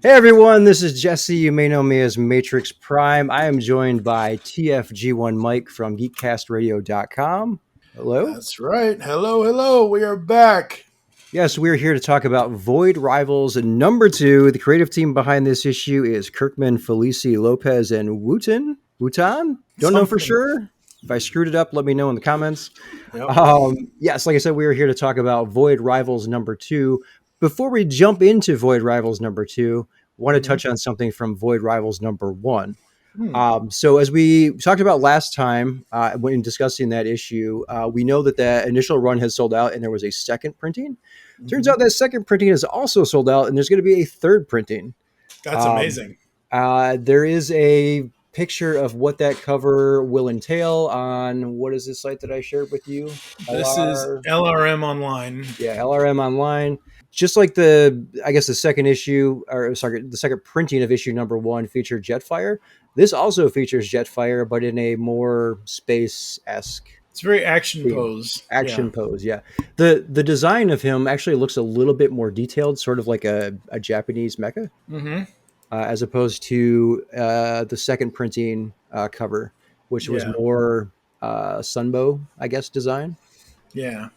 Hey everyone, this is Jesse. You may know me as Matrix Prime. I am joined by TFG1 Mike from geekcastradio.com. Hello. That's right. Hello, hello. We are back. Yes, we're here to talk about Void Rivals number 2. The creative team behind this issue is Kirkman, Felici, Lopez, and Wootan? Don't know for Something. sure. If I screwed it up, let me know in the comments. Yep. Yes, like I said, we are here to talk about Void Rivals number 2. Before we jump into Void Rivals number 2, I want to hmm touch on something from Void Rivals number 1. Hmm. So as we talked about last time when discussing that issue, we know that the initial run has sold out and there was a second printing. Turns hmm out that second printing is also sold out and there's going to be a third printing. That's Um, amazing. there is a picture of what that cover will entail on what is this site that I shared with you? This is LR, LRM Online. yeah, LRM Online. Just like the second issue, or sorry, the second printing of issue number 1 featured Jetfire. This also features Jetfire, but in a more space-esque It's very action theme. pose. Yeah. Action pose, yeah. The design of him actually looks a little bit more detailed, sort of like a Japanese mecha, hmm as opposed to the second printing cover, which was Yeah. more Sunbow, I guess, design. Yeah.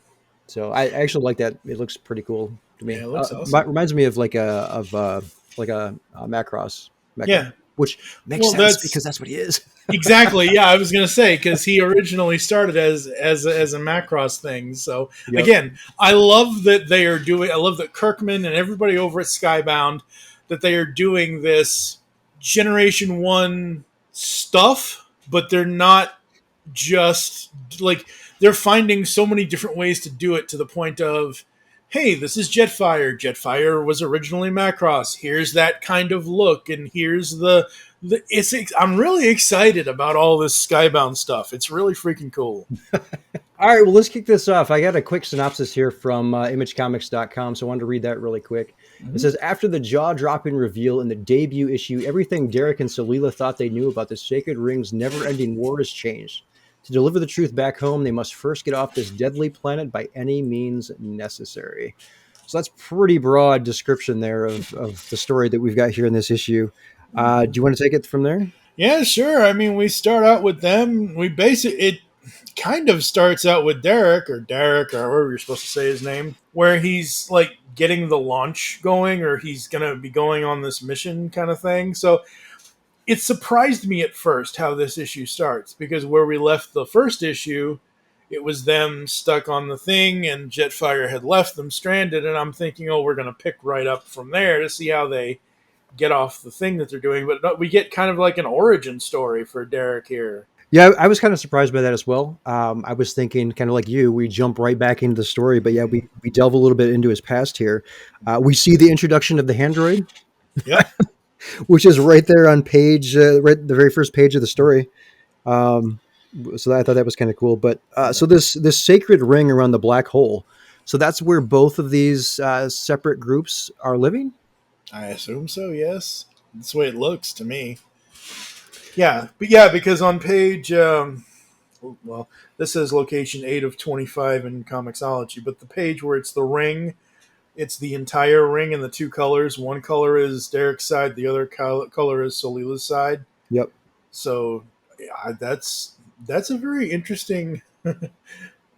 So I actually like that. It looks pretty cool to Yeah. me. It looks awesome. Reminds me of like a Macross mecha, Yeah. which makes Well, sense that's because that's what he is. exactly. Yeah, I was gonna say because he originally started as a Macross thing. So Yep. again, I love that they are doing. I love that Kirkman and everybody over at Skybound that they are doing this Generation One stuff, but they're not just like they're finding so many different ways to do it to the point of hey, this is Jetfire. Jetfire was originally Macross. Here's that kind of look, and here's the it's. I'm really excited about all this Skybound stuff. It's really freaking cool. All right, well, let's kick this off. I got a quick synopsis here from imagecomics.com, so I wanted to read that really quick. It Mhm. says, after the jaw-dropping reveal in the debut issue, everything Darak and Solila thought they knew about the Sacred Ring's never-ending war has changed. To deliver the truth back home, they must first get off this deadly planet by any means necessary. So that's pretty broad description there of the story that we've got here in this issue. Do you want to take it from there? Yeah, sure. I mean, we start out with them. We basically it kind of starts out with Derek or however you're supposed to say his name, where he's like getting the launch going, or he's gonna be going on this mission kind of thing. So it surprised me at first how this issue starts because where we left the first issue, it was them stuck on the thing and Jetfire had left them stranded, and I'm thinking, oh, we're gonna pick right up from there to see how they get off the thing that they're doing. But no, we get kind of like an origin story for Derek here. Yeah, I was kind of surprised by that as well. I was thinking, kind of like you, we jump right back into the story, but yeah, we delve a little bit into his past here. We see the introduction of the Handroid, Yep. which is right there on page, right the very first page of the story. Um, so I thought that was kind of cool. But so this sacred ring around the black hole, so that's where both of these separate groups are living. I assume so, yes. That's the way it looks to me. Yeah, but yeah, because on page, well, this says location 8 of 25 in Comixology, but the page where it's the ring, it's the entire ring in the two colors. One color is Derek's side, the other color is Solila's side. Yep. So yeah, that's a very interesting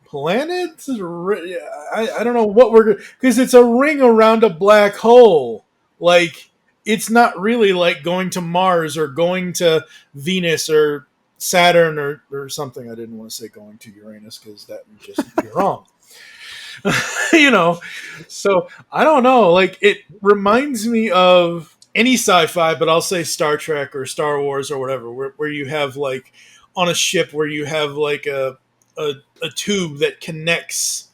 planet. I don't know what we're because it's a ring around a black hole. Like it's not really like going to Mars or going to Venus or Saturn or something. I didn't want to say going to Uranus because that would just be wrong. you know, so I don't know. Like it reminds me of any sci-fi, but I'll say Star Trek or Star Wars or whatever, where you have like on a ship where you have like a tube that connects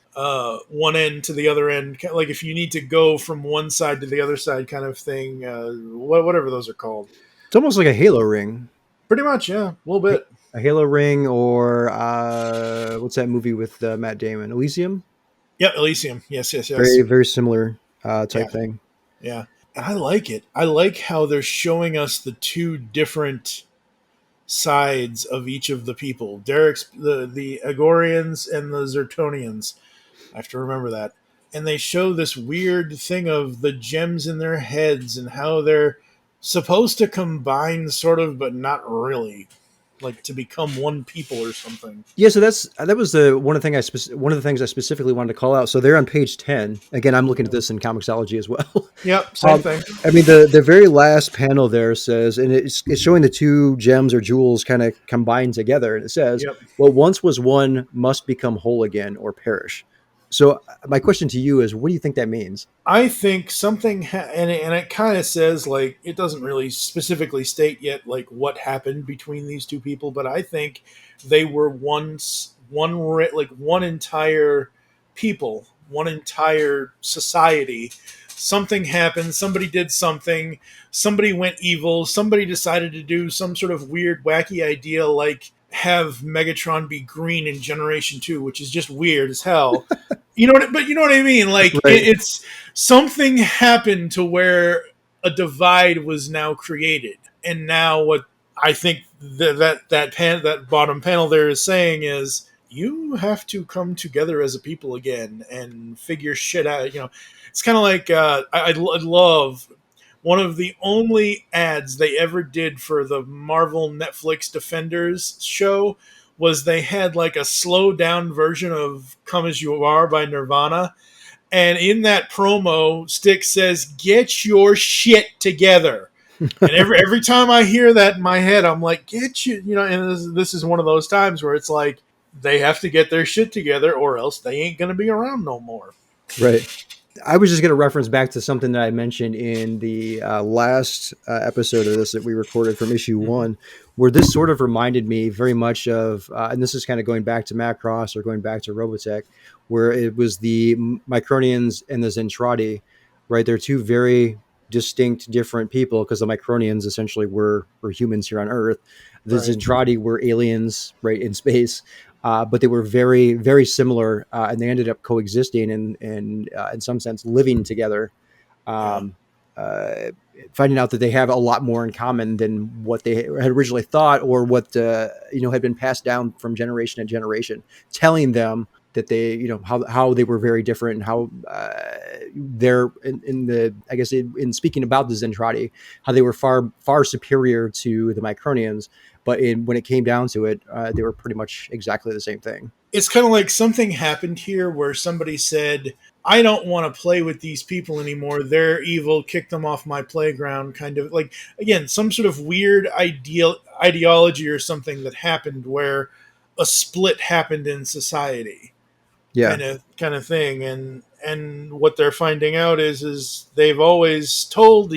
one end to the other end, like if you need to go from one side to the other side, kind of thing. Whatever those are called. It's almost like a halo ring, Pretty much, yeah, a little bit. a halo ring, or what's that movie with Matt Damon, Elysium? Yeah, Elysium. Yes, yes, Very yes. very similar Yeah, type thing. yeah. And I like it. I like how they're showing us the two different sides of each of the people. Derek's the Agorians and the Zertonians. I have to remember that. and they show this weird thing of the gems in their heads and how they're supposed to combine, sort of, but not really, like to become one people or something. Yeah, so that was the one of the things I specifically wanted to call out. So they're on page 10. Again, I'm looking at this in Comixology as well. Yep, same thing. I mean, the very last panel there says, and it's showing the two gems or jewels kind of combined together, and it says, Yep. "What once was one must become whole again or perish." So my question to you is, what do you think that means? I think something, and it kind of says, like, it doesn't really specifically state yet, like, what happened between these two people, but I think they were once like one entire people, one entire society. Something happened, somebody did something, somebody went evil, somebody decided to do some sort of weird, wacky idea, like have Megatron be green in Generation 2, which is just weird as hell. But you know what I mean? Like Right. it's something happened to where a divide was now created, and now what I think that bottom panel there is saying is you have to come together as a people again and figure shit out. It's kind of like I love one of the only ads they ever did for the Marvel Netflix Defenders show was they had like a slowed down version of Come As You Are by Nirvana. And in that promo, Styx says, "Get your shit together." And every time I hear that in my head, I'm like, "Get you," and this is one of those times where it's like they have to get their shit together or else they ain't going to be around no more. Right. I was just going to reference back to something that I mentioned in the last episode of this that we recorded from issue Mm-hmm. one, where this sort of reminded me very much of, and this is kind of going back to Macross or going back to Robotech, where it was the Micronians and the Zentradi, right? They're two very distinct, different people because the Micronians essentially were humans here on Earth. The Right. Zentradi were aliens, right, in space. But they were very, very similar, and they ended up coexisting and, in some sense, living together. Yeah. Um, uh, Finding out that they have a lot more in common than what they had originally thought, or what had been passed down from generation to generation, telling them that they, how they were very different, and how they're in the, I guess, in speaking about the Zentradi, how they were far, far superior to the Micronians. But when it came down to it, they were pretty much exactly the same thing. It's kind of like something happened here where somebody said, "I don't want to play with these people anymore. They're evil. Kick them off my playground." Kind of like, again, some sort of weird ideology or something that happened where a split happened in society, Yeah, kind of thing. And what they're finding out is they've always told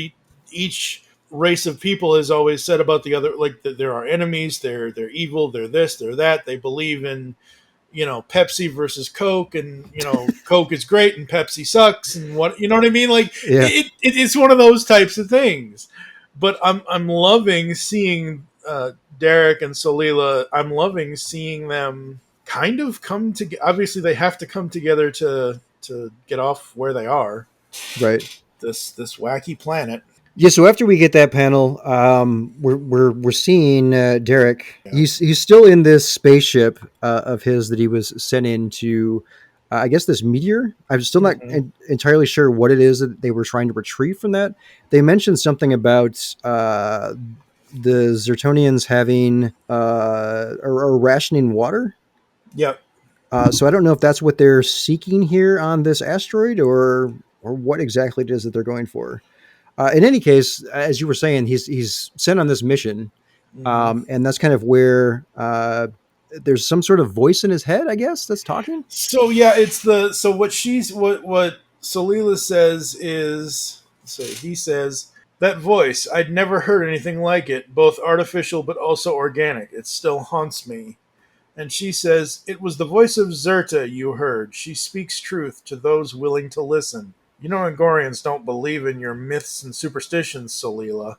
each race of people has always said about the other, like that there are enemies, they're evil, they're this, they're that. They believe in Pepsi versus Coke, and Coke is great and Pepsi sucks, and what, you know what I mean? Like yeah, it's one of those types of things. But I'm loving seeing Darak and Solila. I'm loving seeing them kind of come together. Obviously, they have to come together to get off where they are. right. This wacky planet. Yeah. So after we get that panel, we're seeing Derek. Yeah. He's still in this spaceship of his that he was sent into. I guess this meteor. I'm still not Mm-hmm. entirely sure what it is that they were trying to retrieve from that. They mentioned something about the Zertonians having or rationing water. Yep. So I don't know if that's what they're seeking here on this asteroid, or what exactly it is that they're going for. In any case, as you were saying, he's sent on this mission, Mm-hmm. and that's kind of where there's some sort of voice in his head, I guess, that's talking. So yeah, it's the so what Solila says is, so he says, "That voice, I'd never heard anything like it, both artificial but also organic. It still haunts me." And she says, "It was the voice of Zerta you heard. She speaks truth to those willing to listen. You know, Angorians don't believe in your myths and superstitions, Solila."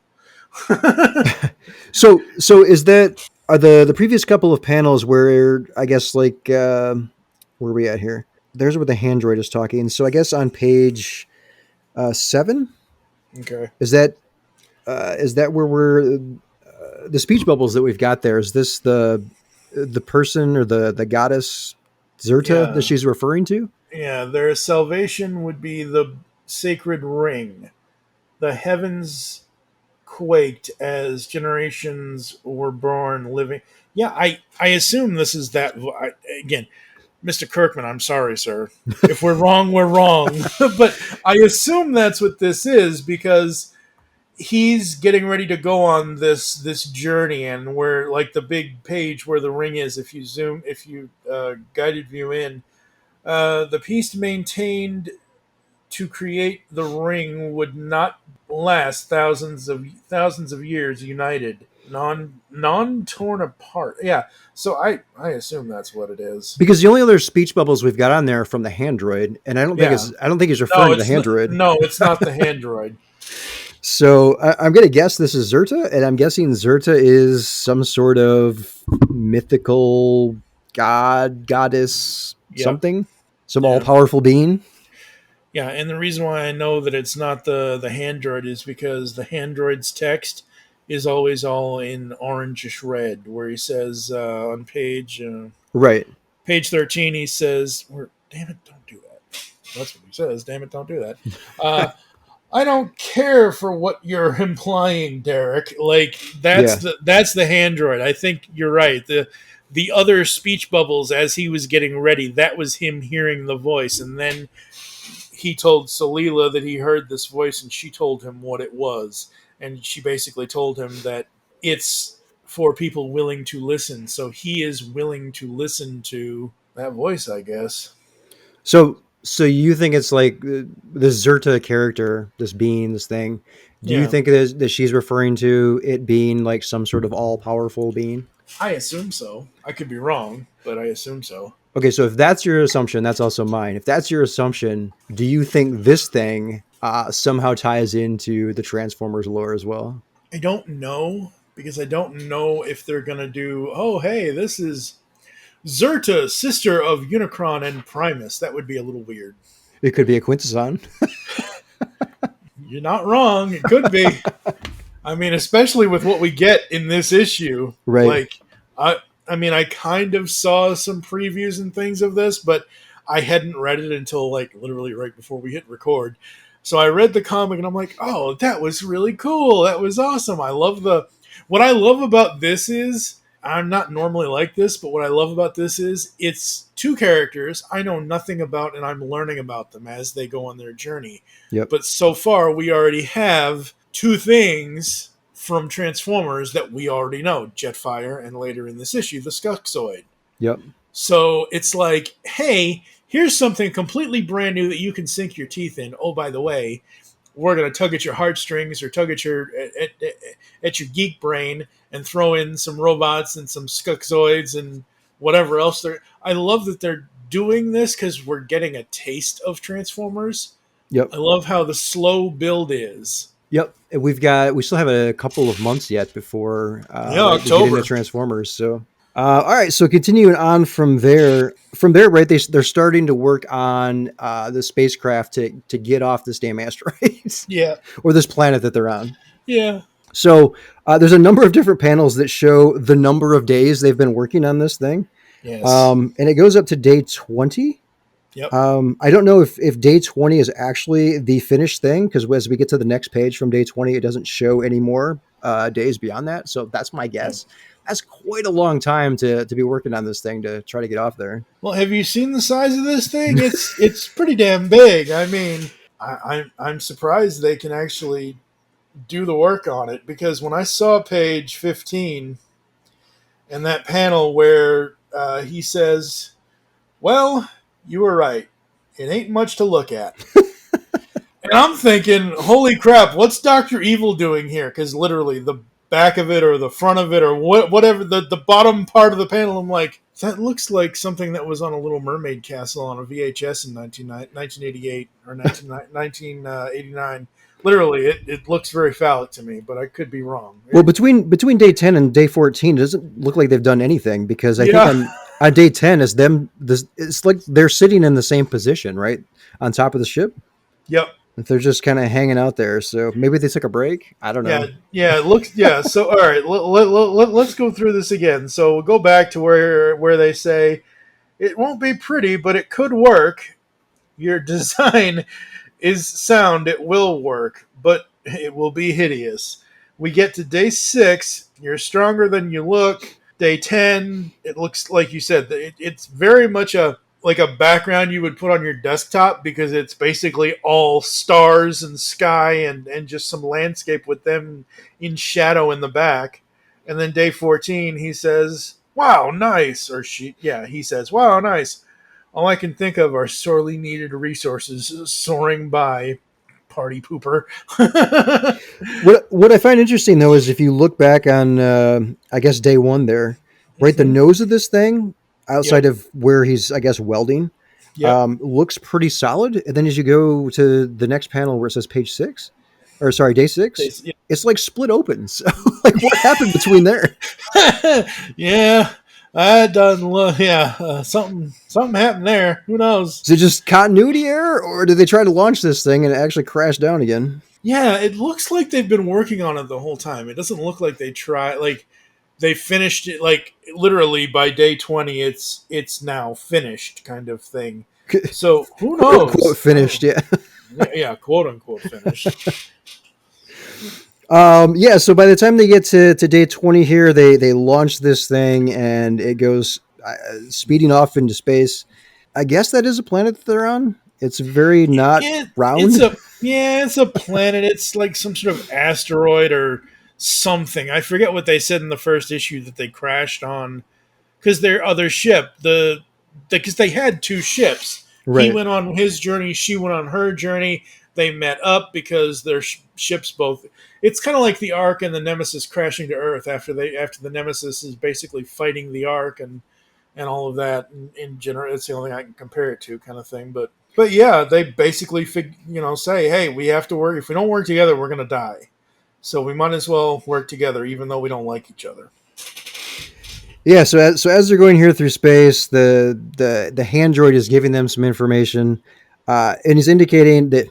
So is that are the previous couple of panels where I guess like where are we at here? There's where the handroid is talking. So I guess on page 7 Okay. is that where we're the speech bubbles that we've got there? Is this the person or the goddess Zerta that Yeah. she's referring to? Yeah, their salvation would be the sacred ring. The heavens quaked as generations were born living. Yeah, I assume this is that. Again, Mr. Kirkman, I'm sorry, sir. If we're wrong, we're wrong. But I assume that's what this is because he's getting ready to go on this journey, and where like the big page where the ring is, if you guided view in, the peace maintained to create the ring would not last thousands of years united, non torn apart. Yeah, so I assume that's what it is. Because the only other speech bubbles we've got on there are from the Handroid, and Yeah, I don't think he's referring no, to the it's not. Handroid. No, it's not the Handroid. So I'm going to guess this is Zerta, and I'm guessing Zerta is some sort of mythical god, goddess, Yep. something, some all Yeah. powerful being. Yeah, and the reason why I know that it's not the Handroid is because the Handroid's text is always all in orangish red, where he says on Right. page 13, he says, damn it, don't do that. That's what he says. Damn it, don't do that. Uh, I don't care for what you're implying, Derek. Like Yeah. that's the Handroid. I think you're right. The other speech bubbles as he was getting ready, that was him hearing the voice, and then he told Solila that he heard this voice, and she told him what it was, and she basically told him that it's for people willing to listen. So he is willing to listen to that voice, I guess. So you think it's like the Zerta character, this being, this thing? Do you Yeah, think that she's referring to it being like some sort of all powerful being? I assume so. I could be wrong, but I assume so. Okay, so if that's your assumption, that's also mine. If that's your assumption, do you think this thing somehow ties into the Transformers lore as well? I don't know because I don't know if they're gonna do. Oh, hey, this is Zerta, sister of Unicron and Primus. That would be a little weird. It could be a Quintesson. You're not wrong. It could be. I mean, especially with what we get in this issue. Right. Like, I mean, I kind of saw some previews and things of this, but I hadn't read it until like literally right before we hit record. So I read the comic and I'm like, oh, that was really cool. That was awesome. I love the. What I love about this is I'm not normally like this, but what I love about this is it's two characters I know nothing about and I'm learning about them as they go on their journey. Yep. But so far, we already have two things from Transformers that we already know: Jetfire, and later in this issue, the Skuxoid. Yep. So it's like, hey, here's something completely brand new that you can sink your teeth in. Oh, by the way, we're going to tug at your heartstrings or tug at your geek brain and throw in some robots and some Skuxoids and whatever else. I love that they're doing this because we're getting a taste of Transformers. Yep. I love how the slow build is. Yep. We still have a couple of months yet before Yeah, we get into October. Transformers. So all right, so continuing on from there, right? They're starting to work on the spacecraft to get off this damn asteroid Yeah, or this planet that they're on. yeah, So there's a number of different panels that show the number of days they've been working on this thing, yes, and it goes up to day 20. yep, I don't know if day 20 is actually the finished thing because as we get to the next page from day 20, it doesn't show any more days beyond that. So that's my yep. guess. That's quite a long time to be working on this thing to try to get off there. Well, have you seen the size of this thing? It's pretty damn big. I mean, I'm surprised they can actually do the work on it because when I saw page 15 and that panel where he says, "Well, you were right. It ain't much to look at." And I'm thinking, holy crap, what's Dr. Evil doing here? Because literally the back of it or the front of it or whatever, the bottom part of the panel, I'm like, that looks like something that was on a Little Mermaid castle on a VHS in 1988 or 1989. Literally, it looks very phallic to me, but I could be wrong. Well, between day 10 and day 14, it doesn't look like they've done anything because I think Yeah, on day 10 is them. It's like they're sitting in the same position, right, on top of the ship. yep. If they're just kind of hanging out there, so maybe they took a break. I don't Yeah, know. yeah, it looks, yeah. So, all right, let's go through this again. So we'll go back to where they say it won't be pretty, but it could work. Your design is sound. It will work, but it will be hideous. We get to day 6. You're stronger than you look. Day 10, it looks like you said. It's very much a background you would put on your desktop because it's basically all stars and sky and just some landscape with them in shadow in the back. And then day 14, he says, "Wow, nice." Or he says, "Wow, nice. All I can think of are sorely needed resources soaring by." Party pooper. What I find interesting though is if you look back on, I guess day one there, right, the Mm-hmm. nose of this thing outside Yep. of where he's, I guess, welding, Yep. looks pretty solid. And then as you go to the next panel where it says page 6, or sorry, day 6, They- it's like split open. So like, what happened between there? yeah, I doesn't look. Yeah, something happened there. Who knows? Is it just continuity error, or did they try to launch this thing and it actually crashed down again? Yeah, it looks like they've been working on it the whole time. It doesn't look like they finished it like literally by day 20. It's now finished kind of thing. So who Quote unquote knows? finished, yeah. Yeah, quote unquote finished. Yeah, so by the time they get to day 20 here, they launch this thing and it goes speeding off into space. I guess that is a planet that they're on. It's very not It's round. a planet. It's like some sort of asteroid or something. I forget what they said in the first issue that they crashed on because their other ship, because they had two ships. He Right. went on his journey, she went on her journey. They met up because their ships both. It's kind of like the Ark and the Nemesis crashing to Earth after the Nemesis is basically fighting the Ark and all of that. In general, it's the only thing I can compare it to, kind of thing. But yeah, they basically say, hey, we have to work. If we don't work together, we're gonna die. So we might as well work together, even though we don't like each other. Yeah, so as they're going here through space, the hand droid is giving them some information, and it's indicating that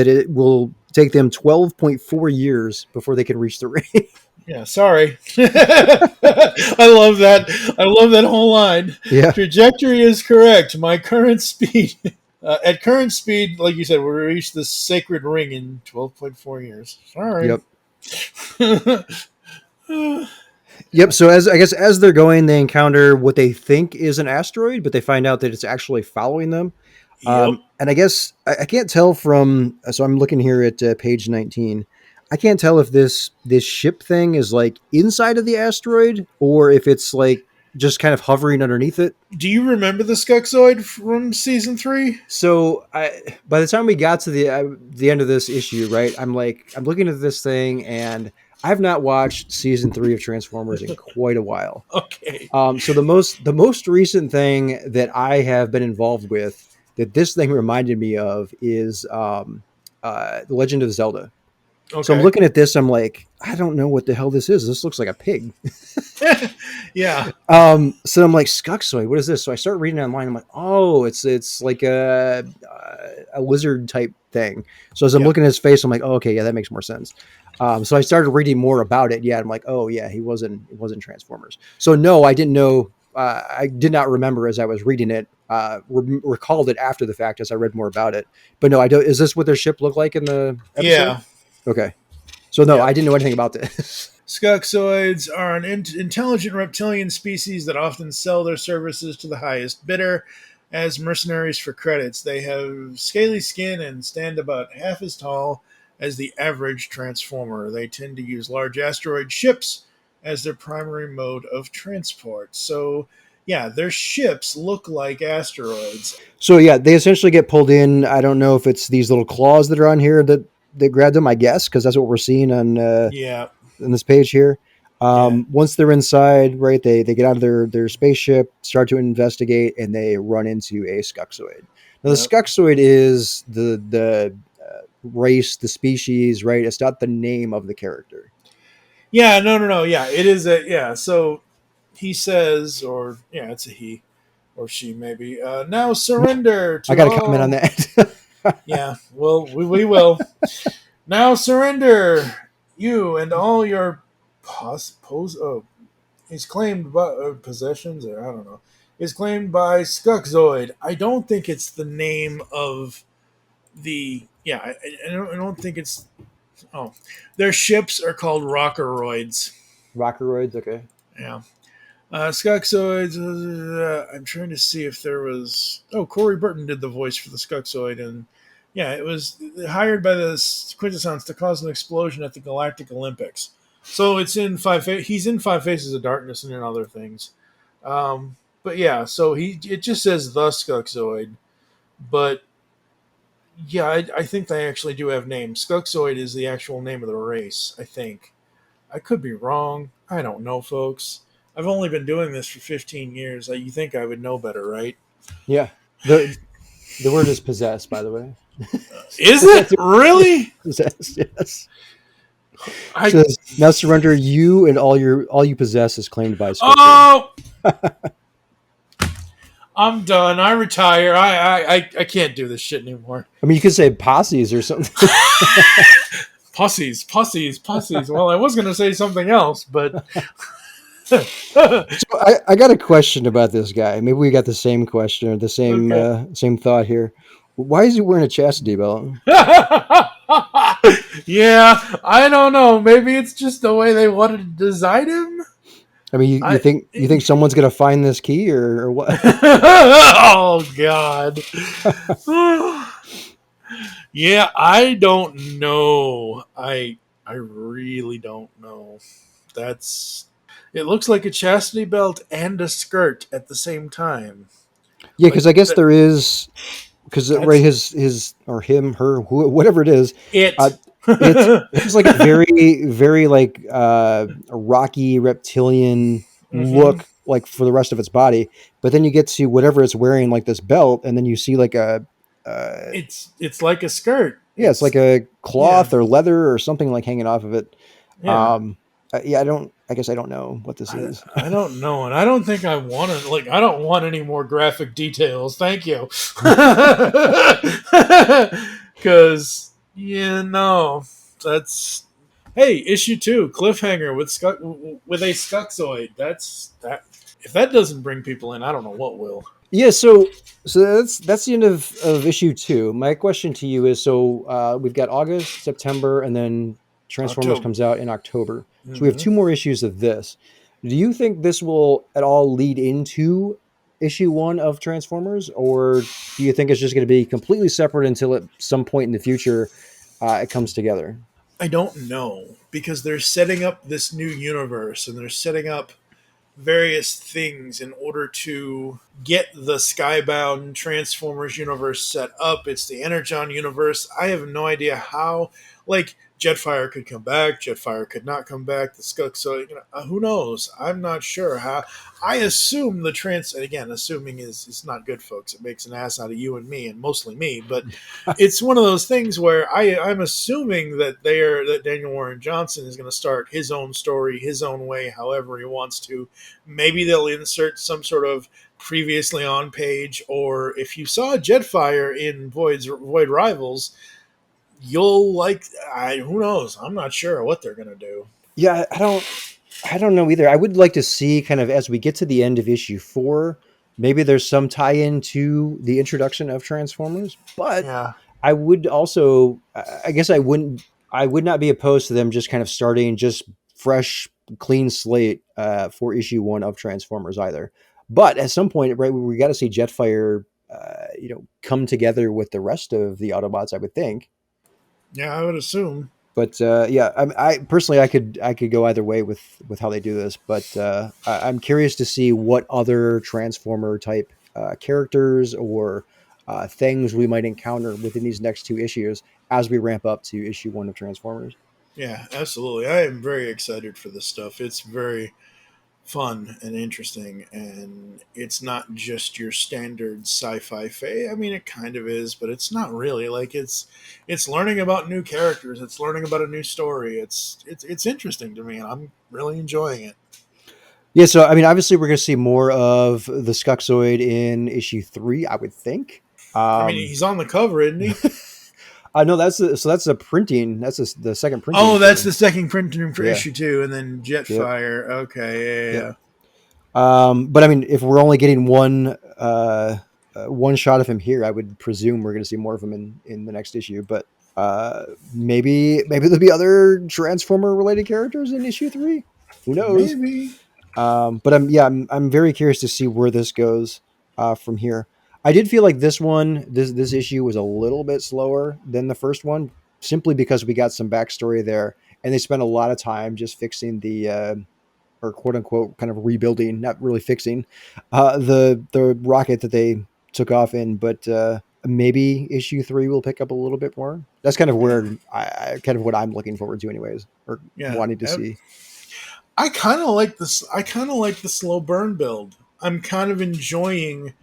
it will take them 12.4 years before they can reach the ring. Yeah, sorry. I love that. I love that whole line. Yeah. Trajectory is correct. My current speed, at current speed, like you said, we'll reach the sacred ring in 12.4 years. Sorry. Yep. Yep. So as I guess as they're going, they encounter what they think is an asteroid, but they find out that it's actually following them. Yep. And I guess I can't tell from. So I'm looking here at page 19. I can't tell if this ship thing is like inside of the asteroid or if it's like just kind of hovering underneath it. Do you remember the Skuxoid from season 3? So by the time we got to the end of this issue, right, I'm looking at this thing and I've not watched season 3 of Transformers in quite a while. Okay. So the most recent thing that I have been involved with that this thing reminded me of is The Legend of Zelda. So I'm Okay. looking at this, I'm like, I don't know what the hell this is. This looks like a pig. Yeah. So I'm like, Skuxoid, what is this? So I start reading online. I'm like, oh, it's like a lizard type thing. So as I'm Yep. looking at his face, I'm like, oh, okay, yeah, that makes more sense. So I started reading more about it. Yeah, I'm like, oh yeah, it wasn't Transformers. So no, I didn't know. I did not remember as I was reading it. Recalled it after the fact as I read more about it. But no, I don't. Is this what their ship looked like in the episode? Yeah. Okay. So no, I Yep. didn't know anything about this. Skuxoids are an intelligent reptilian species that often sell their services to the highest bidder as mercenaries for credits. They have scaly skin and stand about half as tall as the average transformer. They tend to use large asteroid ships as their primary mode of transport. So, yeah, their ships look like asteroids. So yeah, they essentially get pulled in. I don't know if it's these little claws that are on here that grabbed them. I guess because that's what we're seeing Yeah, on this page here. yeah, Once they're inside, right, they get out of their spaceship, start to investigate, and they run into a Skuxoid. Now the yeah. Skuxoid is the race, the species, right? It's not the name of the character. Yeah, no, no, no. Yeah, it is yeah. So he says, or yeah, it's a he or she maybe. Now surrender I to got to comment on all. that. Yeah, well, we will. Now surrender, you and all your he's claimed possessions, or I don't know. is claimed by Skunkzoid. I don't think it's the name of the. Yeah, I don't think it's. Oh, their ships are called Rockeroids. Rockeroids, okay. Yeah. Skunkzoids. I'm trying to see if there was. Oh, Corey Burton did the voice for the Skunkzoid, and yeah, it was hired by the Quintessence to cause an explosion at the Galactic Olympics. So it's in he's in Five Faces of Darkness and in other things. But yeah, so it just says the Skunkzoid, but yeah, I think they actually do have names. Skunkzoid is the actual name of the race, I think. I could be wrong. I don't know, folks. I've only been doing this for 15 years. You think I would know better, right? Yeah. The word is possessed, by the way. Is it really? Possessed, yes. I Says, now surrender you and all you possess is claimed by Skunkzoid. oh, I'm done. I retire. I can't do this shit anymore. I mean, you could say posses or something. Pussies. Well, I was going to say something else, but So I got a question about this guy. Maybe we got the same question or the same Okay. same thought here. Why is he wearing a chastity belt? Yeah, I don't know. Maybe it's just the way they wanted to design him. I mean, you think someone's gonna find this key or what? Oh God. Yeah, I don't know. I really don't know. That's it looks like a chastity belt and a skirt at the same time. Yeah, Like because I guess there is right that's his or him her whatever it is. Uh, it. it's like a very like a rocky reptilian Hmm. look like for the rest of its body, but then you get to whatever it's wearing like this belt, and then you see like a It's like a skirt. yeah, it's like a Yeah, cloth or leather or something like hanging off of it. yeah. Um, yeah, I guess I don't know what this is. I don't know, and I don't think I want to. Like, I don't want any more graphic details. Thank you, because yeah, no, that's hey, issue 2, cliffhanger with a Skunkzoid. That's that. If that doesn't bring people in, I don't know what will. Yeah, so that's the end of issue 2. My question to you is: so we've got August, September, and then Transformers October. comes out in October. So we have Hmm. 2 more issues of this. Do you think this will at all lead into issue 1 of Transformers, or do you think it's just going to be completely separate until at some point in the future it comes together? I don't know because they're setting up this new universe and they're setting up various things in order to get the Skybound Transformers universe set up. It's the Energon universe. I have no idea how. Like Jetfire could come back, Jetfire could not come back. The Skunk, so who knows? I'm not sure how. I assume the trans. And again, assuming is not good, folks. It makes an ass out of you and me, and mostly me. But it's one of those things where I'm assuming that Daniel Warren Johnson is going to start his own story, his own way, however he wants to. Maybe they'll insert some sort of previously on page, or if you saw Jetfire in Void Rivals, you'll like. Who knows? I'm not sure what they're gonna do. Yeah, I don't know either. I would like to see kind of as we get to the end of issue 4, maybe there's some tie-in to the introduction of Transformers, but Yeah, I would also I guess I would not be opposed to them just kind of starting just fresh clean slate for issue 1 of Transformers either. But at some point, right, we got to see Jetfire come together with the rest of the Autobots, I would think. yeah, I would assume. But yeah, I personally I could go either way with how they do this, but I'm curious to see what other Transformer type characters or things we might encounter within these next 2 issues as we ramp up to issue 1 of Transformers. Yeah, absolutely. I am very excited for this stuff. It's very fun and interesting, and it's not just your standard sci-fi I mean, it kind of is, but it's not really. Like it's learning about new characters. It's learning about a new story. It's interesting to me, and I'm really enjoying it. Yeah, so I mean, obviously we're going to see more of the Skunkzoid in issue 3, I would think. I mean, Um, he's on the cover, isn't he? I know that's a printing. The second printing Oh, that's for the second printing for yeah, issue 2, and then yep, Jetfire. Okay, yeah, yep. yeah. But I mean, if we're only getting one shot of him here, I would presume we're going to see more of him in the next issue. But maybe there'll be other Transformer related characters in issue 3. Who knows? Maybe. But I'm very curious to see where this goes from here. I did feel like this issue was a little bit slower than the first one, simply because we got some backstory there, and they spent a lot of time just fixing the or quote unquote kind of rebuilding, not really fixing the rocket that they took off in. But maybe issue 3 will pick up a little bit more. That's kind of Yeah. where I kind of what I'm looking forward to, anyways, or Yeah. wanting to see. I kind of like this. I kind of like the slow burn build. I'm kind of enjoying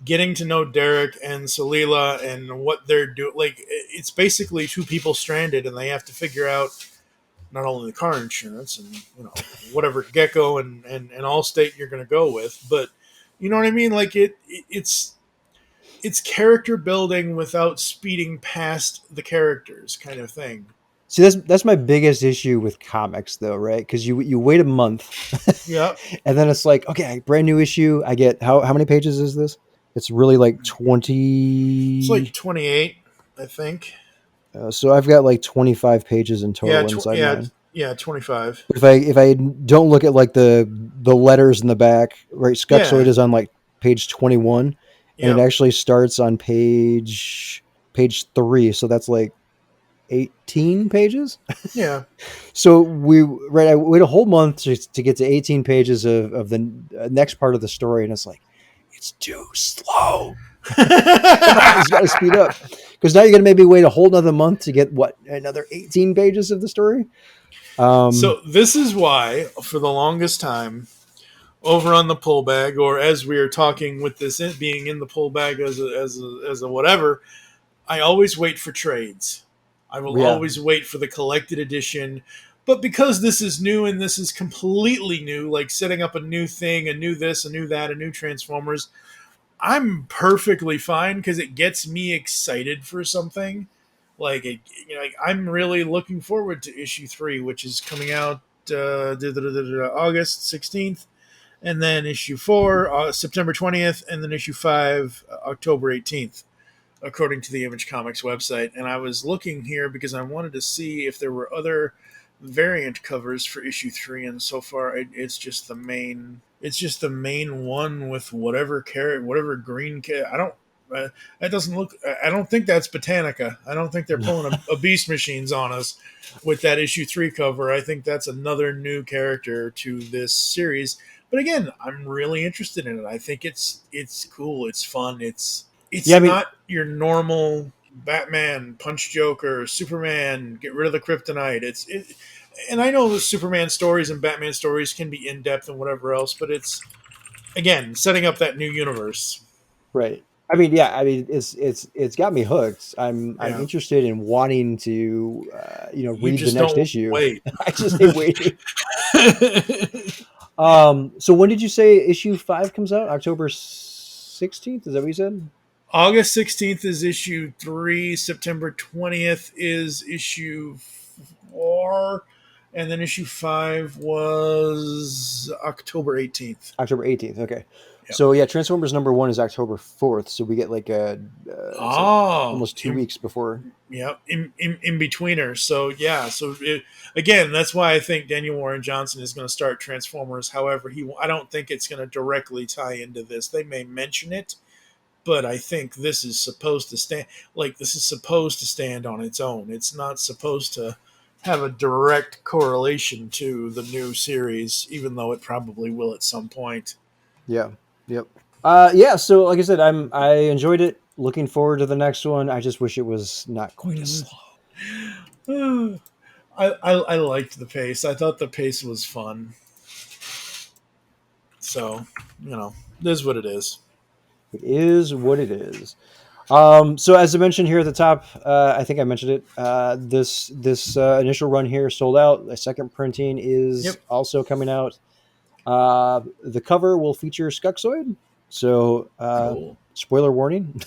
getting to know Derek and Solila and what they're doing. Like, it's basically two people stranded, and they have to figure out not only the car insurance and whatever Gecko and Allstate you're going to go with, but you know what I mean. Like it's character building without speeding past the characters, kind of thing. See, that's my biggest issue with comics, though, right? Because you wait a month, Yeah, and then it's like, okay, brand new issue. I get how many pages is this? It's really like it's like 20. 28, I think. So I've got like 25 pages in Yeah, total inside yeah, mine. yeah, 25. But if I don't look at like the letters in the back, right? Skeksoid Yeah, is on like page 21, and it yep, actually starts on page 3. So that's like 18 pages. yeah. So I wait a whole month to get to 18 pages of the next part of the story, and it's like it's too slow. Come on, it's got to speed up, because now you're going to maybe wait a whole nother month to get what, another 18 pages of the story. So this is why, for the longest time, over on the pull bag, or as we are talking with this being in the pull bag as a whatever, I always wait for trades. I will Yeah. always wait for the collected edition. But because this is new and this is completely new, like setting up a new thing, a new this, a new that, a new Transformers, I'm perfectly fine because it gets me excited for something. Like I'm really looking forward to issue 3, which is coming out August 16th, and then issue 4 September 20th, and then issue 5 October 18th, according to the Image Comics website. And I was looking here because I wanted to see if there were other variant covers for issue 3, and so far it's just the main. It's just the main one with whatever carrot, whatever green carrot. I don't. That doesn't look. I don't think that's Botanica. I don't think they're pulling a Beast Machines on us with that issue 3 cover. I think that's another new character to this series. But again, I'm really interested in it. I think it's cool. It's fun. Yeah, It's I mean, not your normal Batman punch Joker, Superman get rid of the kryptonite. And I know the Superman stories and Batman stories can be in depth and whatever else, but it's again setting up that new universe. right. I mean, yeah. I mean, it's got me hooked. I'm Yeah, interested in wanting to you read the just next don't issue. wait. I just hate waiting. So when did you say issue 5 comes out? October 16th? Is that what you said? August 16th is issue 3. September 20th is issue 4. And then issue 5 was October 18th. October 18th. Okay. Yeah. So yeah, Transformers number 1 is October 4th. So we get like it's like Oh, almost 2 weeks before. yeah, in betweener. So yeah, again, that's why I think Daniel Warren Johnson is going to start Transformers. However, I don't think it's going to directly tie into this. They may mention it, but I think this is supposed to stand on its own. It's not supposed to have a direct correlation to the new series, even though it probably will at some point. Yeah. Yep. Yeah, so like I said, I enjoyed it. Looking forward to the next one. I just wish it was not quite as slow. I liked the pace. I thought the pace was fun. So, it is what it is. It is what it is. So as I mentioned here at the top, I think I mentioned it. This initial run here sold out. The second printing is Yep. also coming out. The cover will feature Skeksoid. So Cool. spoiler warning.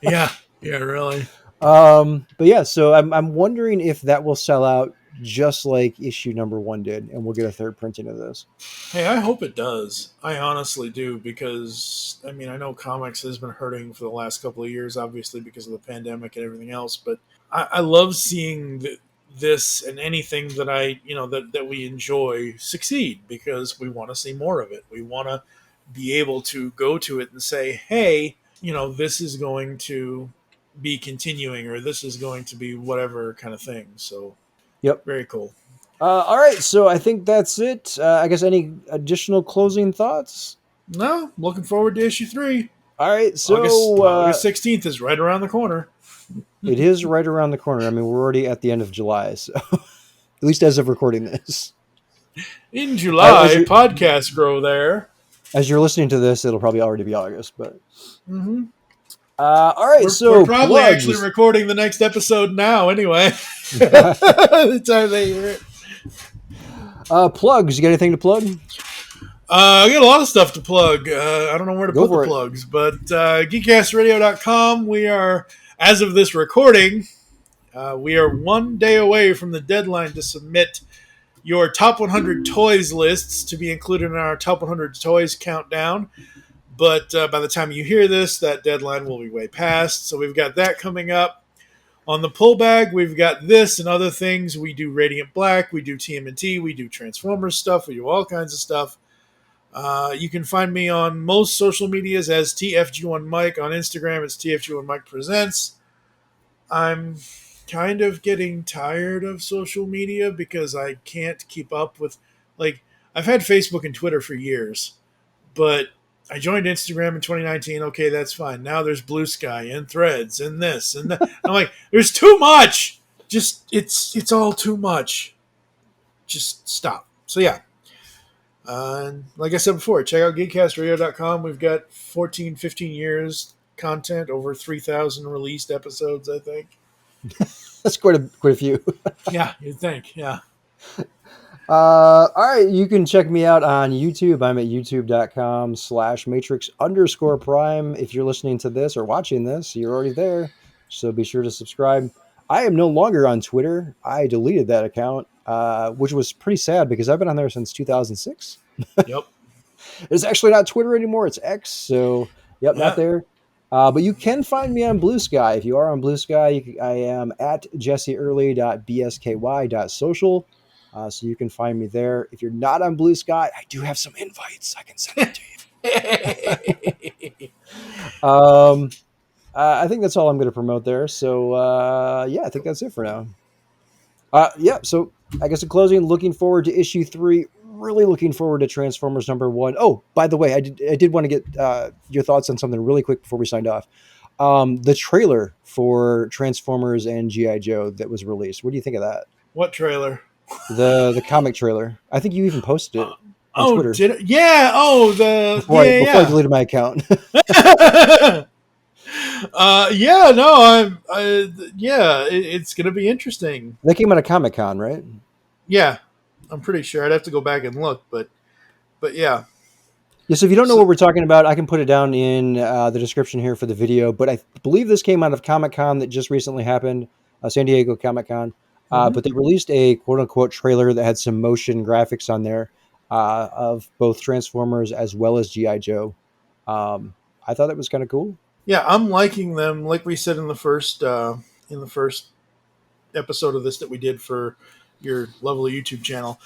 Yeah. Yeah, really. But yeah, so I'm wondering if that will sell out just like issue number 1 did, and we'll get a third printing of this. Hey, I hope it does. I honestly do, because I mean, I know comics has been hurting for the last couple of years, obviously because of the pandemic and everything else. But I love seeing this and anything that that we enjoy succeed, because we want to see more of it. We want to be able to go to it and say, "Hey, this is going to be continuing, or this is going to be whatever kind of thing." So, Yep. very cool. All right, so I think that's it. I guess any additional closing thoughts? No, looking forward to issue 3. All right, so August 16th is right around the corner. it is right around the corner. I mean, we're already at the end of July, so at least as of recording this. In July, podcasts grow there. As you're listening to this, it'll probably already be August, but. Mm-hmm. All right, we're probably actually recording the next episode now, anyway. The time they hear it. Plugs. You got anything to plug? I got a lot of stuff to plug. I don't know where to put the plugs, but geekcastradio.com. We are, as of this recording, we are 1 day away from the deadline to submit your top 100 toys lists to be included in our top 100 toys countdown. But by the time you hear this, that deadline will be way past. So we've got that coming up. On the pull bag, we've got this and other things. We do Radiant Black, we do TMNT, we do Transformers stuff, we do all kinds of stuff. You can find me on most social medias as TFG1Mike. On Instagram, it's TFG1Mike Presents. I'm kind of getting tired of social media because I can't keep up with, I've had Facebook and Twitter for years, but I joined Instagram in 2019. Okay, that's fine. Now there's Blue Sky and Threads and this and that. I'm like, there's too much. Just, it's all too much. Just stop. So yeah. Like I said before, check out geekcastradio.com. We've got 15 years content, over 3,000 released episodes, I think. That's quite a few. Yeah, you'd think. Yeah. All right, you can check me out on YouTube. I'm at youtube.com/matrix_prime. If you're listening to this or watching this, you're already there. So be sure to subscribe. I am no longer on Twitter. I deleted that account, which was pretty sad because I've been on there since 2006. Yep. It's actually not Twitter anymore. It's X. So, yep, not there. But you can find me on Blue Sky. If you are on Blue Sky, I am at jesseearly.bsky.social. So you can find me there. If you're not on Blue Sky, I do have some invites. I can send them to you. I think that's all I'm going to promote there. So, yeah, I think that's it for now. Yeah, so I guess in closing, looking forward to issue 3. Really looking forward to Transformers number 1. Oh, by the way, I did want to get your thoughts on something really quick before we signed off. The trailer for Transformers and G.I. Joe that was released. What do you think of that? What trailer? The comic trailer. I think you even posted it on Twitter. Did it? Yeah. Oh, before I deleted my account. Yeah. No. Yeah. It's gonna be interesting. That came out of Comic-Con, right? Yeah, I'm pretty sure. I'd have to go back and look, but yeah. Yeah. So if you don't know what we're talking about, I can put it down in the description here for the video. But I believe this came out of Comic-Con that just recently happened, San Diego Comic-Con. But they released a quote-unquote trailer that had some motion graphics on there of both Transformers as well as G.I. Joe. I thought that was kind of cool. Yeah, I'm liking them. Like we said in the first episode of this that we did for your lovely YouTube channel,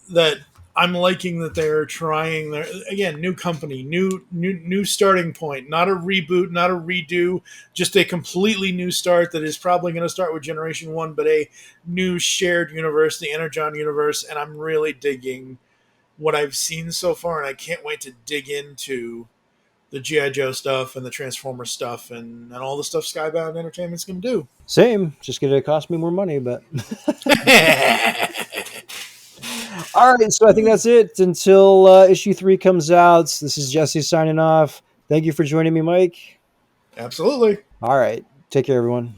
that I'm liking that they're trying. Again, new company, new starting point. Not a reboot, not a redo, just a completely new start that is probably going to start with Generation 1, but a new shared universe, the Energon universe, and I'm really digging what I've seen so far, and I can't wait to dig into the G.I. Joe stuff and the Transformers stuff and all the stuff Skybound Entertainment's going to do. Same, just going to cost me more money, but... All right, so I think that's it until issue 3 comes out. This is Jesse signing off. Thank you for joining me, Mike. Absolutely. All right, take care, everyone.